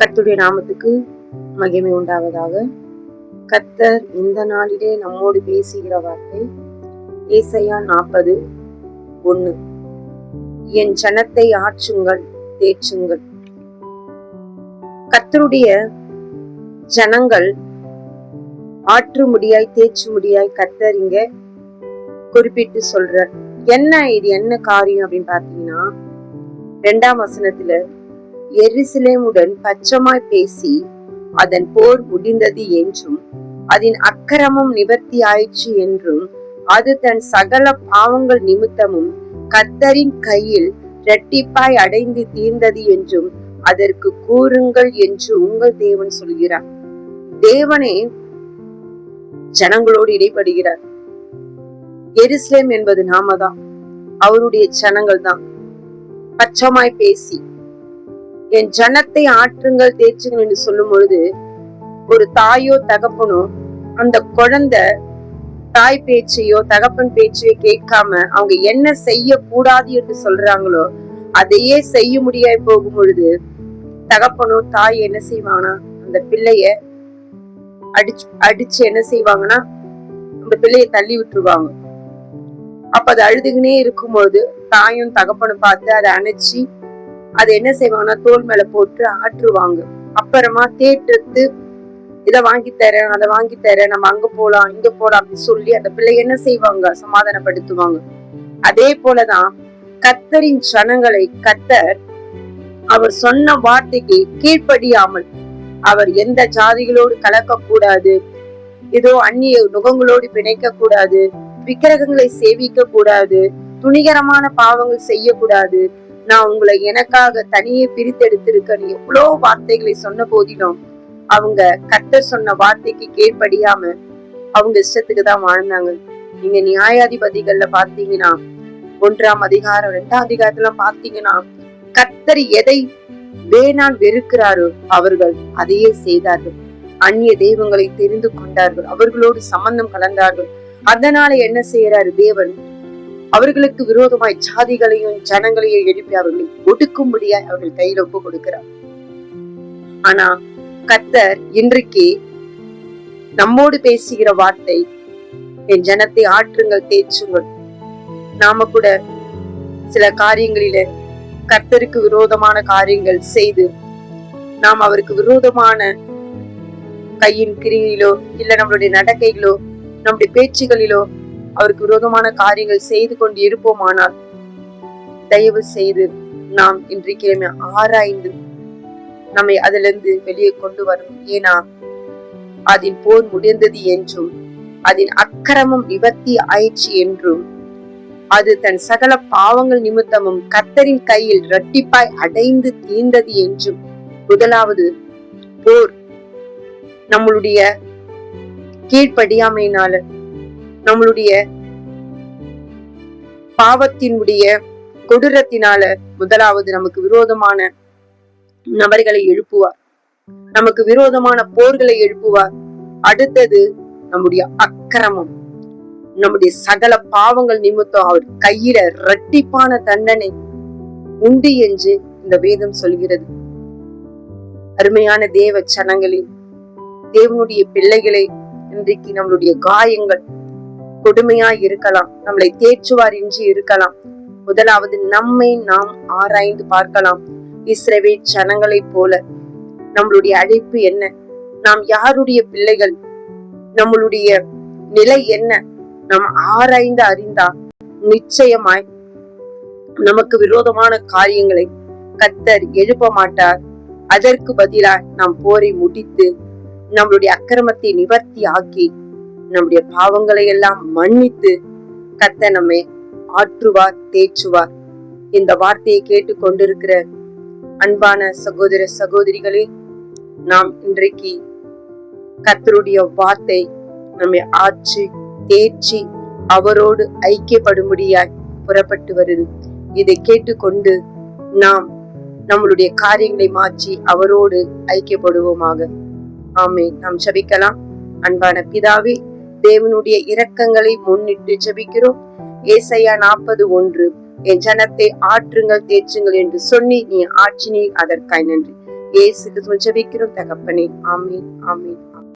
கர்த்தருடைய நாமத்துக்கு மகிமை உண்டாவதாக. கர்த்தர் இந்த நாளிலே நம்மோடு பேசுகிற வார்த்தை ஏசாயா 40:1. என் ஜனத்தை ஆற்றுங்கள், தேற்றுங்கள். கர்த்தருடைய ஜனங்கள் ஆற்று முடியாய் தேற்று முடியாய் கர்த்தர் இங்க குறிப்பிட்டு சொல்றார். இது என்ன காரியம் அப்படின்னு பாத்தீங்கன்னா, 2ஆம் வசனத்துல எருசலேமுடன் பச்சமாய் பேசி அதன் போர் முடிந்தது என்றும் அதன் அக்கிரமம் நிவர்த்தி ஆயிற்று என்றும் அது தன் சகல பாவங்கள் நிமித்தமும் கர்த்தரின் கையில் இரட்டிப்பாய் அடைந்து தீர்ந்தது என்றும் அதற்கு கூறுங்கள் என்று உங்கள் தேவன் சொல்கிறார். தேவனே ஜனங்களோடு இடைப்படுகிறார். எருசலேம் என்பது நாம தான், அவருடைய ஜனங்கள் தான். பச்சமாய் பேசி என் ஜனத்தை ஆற்றுங்கள், தேற்றுங்கள் என்று சொல்லும் பொழுது, ஒரு தாயோ தகப்பனோ அந்த குழந்தை தாய் பேச்சையோ தகப்பன் பேச்சையோ கேட்காம அவங்க என்ன செய்ய கூடாது என்று சொல்றாங்களோ அதையே செய்ய முடியாய் போகும் பொழுது, தகப்பனோ தாய் என்ன செய்வாங்கன்னா அந்த பிள்ளைய அடிச்சு என்ன செய்வாங்கன்னா அந்த பிள்ளைய தள்ளி விட்டுருவாங்க. அப்ப அது அழுதுகினே இருக்கும்போது தாயும் தகப்பனும் பார்த்து அதை அணைச்சி அதை என்ன செய்வாங்கன்னா தோல் மேல போட்டு ஆற்றுவாங்க. அப்புறமா தேற்றத்து இதை வாங்கி தரேன், அதை வாங்கி தரேன், நம்ம அங்க போலாம் இங்க போலாம் அப்படின்னு சொல்லி அந்த பிள்ளை என்ன செய்வாங்க, சமாதானப்படுத்துவாங்க. அதே போலதான் கர்த்தரின் ஜனங்களை கர்த்தர் அவர் சொன்ன வார்த்தைக்கு கீழ்ப்படியாமல், அவர் எந்த ஜாதிகளோடு கலக்க கூடாது, ஏதோ அந்நிய நுகங்களோடு பிணைக்க கூடாது, விக்கிரகங்களை சேவிக்க கூடாது, துணிகரமான பாவங்கள் செய்யக்கூடாது, நான் உங்களை எனக்காக தனியே பிரித்தெடுத்திருக்கேன் எவ்வளவு வார்த்தைகளை சொன்ன போதிலும் அவங்க கர்த்தர் சொன்ன வார்த்தைக்கு கீழ்ப்படியாம அவங்க இஷ்டத்துக்கு தான் வாழ்ந்தாங்க. நீங்க நியாயாதிபதிகள்ல பாத்தீங்கன்னா 1ஆம் அதிகாரம் 2ஆம் அதிகாரத்துல பாத்தீங்கன்னா கர்த்தர் எதை வேணால் வெறுக்கிறாரோ அவர்கள் அதையே செய்தார்கள். அந்நிய தெய்வங்களை தெரிந்து கொண்டார்கள், அவர்களோடு சம்பந்தம் கலந்தார்கள். அதனால என்ன செய்யறாரு தேவன், அவர்களுக்கு விரோதமாய் ஜாதிகளையும் ஜனங்களையும் எழுப்பி அவர்களை ஒடுக்கும்படியாய் அவர்கள் கையில ஒப்பு கொடுக்கிறார். ஆனா கர்த்தர் இன்றைக்கு நம்மோடு பேசுகிற வார்த்தை, என் ஜனத்தை ஆற்றுங்கள், தேற்றுங்கள். நாம கூட சில காரியங்களில கர்த்தருக்கு விரோதமான காரியங்கள் செய்து நாம் அவருக்கு விரோதமான கையின் கிரியிலோ இல்ல நம்மளுடைய நடக்கைகளோ நம்முடைய பேச்சுகளிலோ அவருக்கு விரோதமான காரியங்கள் செய்து கொண்டு இருப்போமானால் தயவு செய்து நாம் இன்றைக்கு ஆராய்ந்து நம்மை அதிலிருந்து வெளியே கொண்டு வரணும். ஏன்னா அதன் போர் முடிந்தது என்றும் அதன் அக்கிரமம் நிவர்த்தி ஆயிற்று என்றும் அது தன் சகல பாவங்கள் நிமித்தமும் கர்த்தரின் கையில் இரட்டிப்பாய் அடைந்து தீர்ந்தது என்றும். முதலாவது போர் நம்மளுடைய கீழ்ப்படியாமையினால, நம்மளுடைய பாவத்தினுடைய கொடூரத்தினால முதலாவது நமக்கு விரோதமான நபர்களை எழுப்புவார், நமக்கு விரோதமான போர்களை எழுப்புவார். அடுத்தது நம்முடைய அக்கிரமம், நம்முடைய சகல பாவங்கள் நிமித்தம் அவர் கையில இரட்டிப்பான தண்டனை உண்டு என்று இந்த வேதம் சொல்கிறது. அருமையான தேவ ஜனங்களே, தேவனுடைய பிள்ளைகளே, இன்றைக்கு நம்மளுடைய காயங்கள் கொடுமையா இருக்கலாம், நம்மளை தேற்றுவார் என்று இருக்கலாம். முதலாவது நம்மை நாம் ஆராய்ந்து பார்க்கலாம். இஸ்ரவேல் ஜனங்களை போல நம்மளுடைய அழைப்பு என்ன, நாம் யாருடைய பிள்ளைகள், நம்மளுடைய நிலை என்ன, நாம் ஆராய்ந்து அறிந்தா நிச்சயமாய் நமக்கு விரோதமான காரியங்களை கர்த்தர் எழுப்ப மாட்டார். அதற்கு பதிலாக நாம் போரை முடித்து நம்மளுடைய அக்கிரமத்தை நிவர்த்தி ஆக்கி நம்முடைய பாவங்களை எல்லாம் மன்னித்து கர்த்தர் நம்மை ஆற்றுவார், தேற்றுவார். இந்த வார்த்தையை கேட்டு கொண்டிருக்கிற அன்பான சகோதர சகோதரிகளே, நாம் இன்றைக்கு கர்த்தருடைய வார்த்தை நம்மை ஆற்றி தேற்றி அவரோடு ஐக்கியப்படும்படியாய் புறப்பட்டு வருது. இதை கேட்டுக்கொண்டு நாம் நம்மளுடைய காரியங்களை மாற்றி அவரோடு ஐக்கியப்படுவோமாக. ஆமென். நாம் ஜெபிக்கலாம். அன்பான பிதாவே, தேவனுடைய இரக்கங்களை முன்னிட்டு ஜெபிக்கிறோம். ஏசாயா 40:1, என் ஜனத்தை ஆற்றுங்கள், தேற்றுங்கள் என்று சொல்லி நீ ஆற்றினீர், அதற்காய் நன்றி. இயேசுக்கு ஜெபிக்கிறோம் தகப்பனே. ஆமீன், ஆமீன்.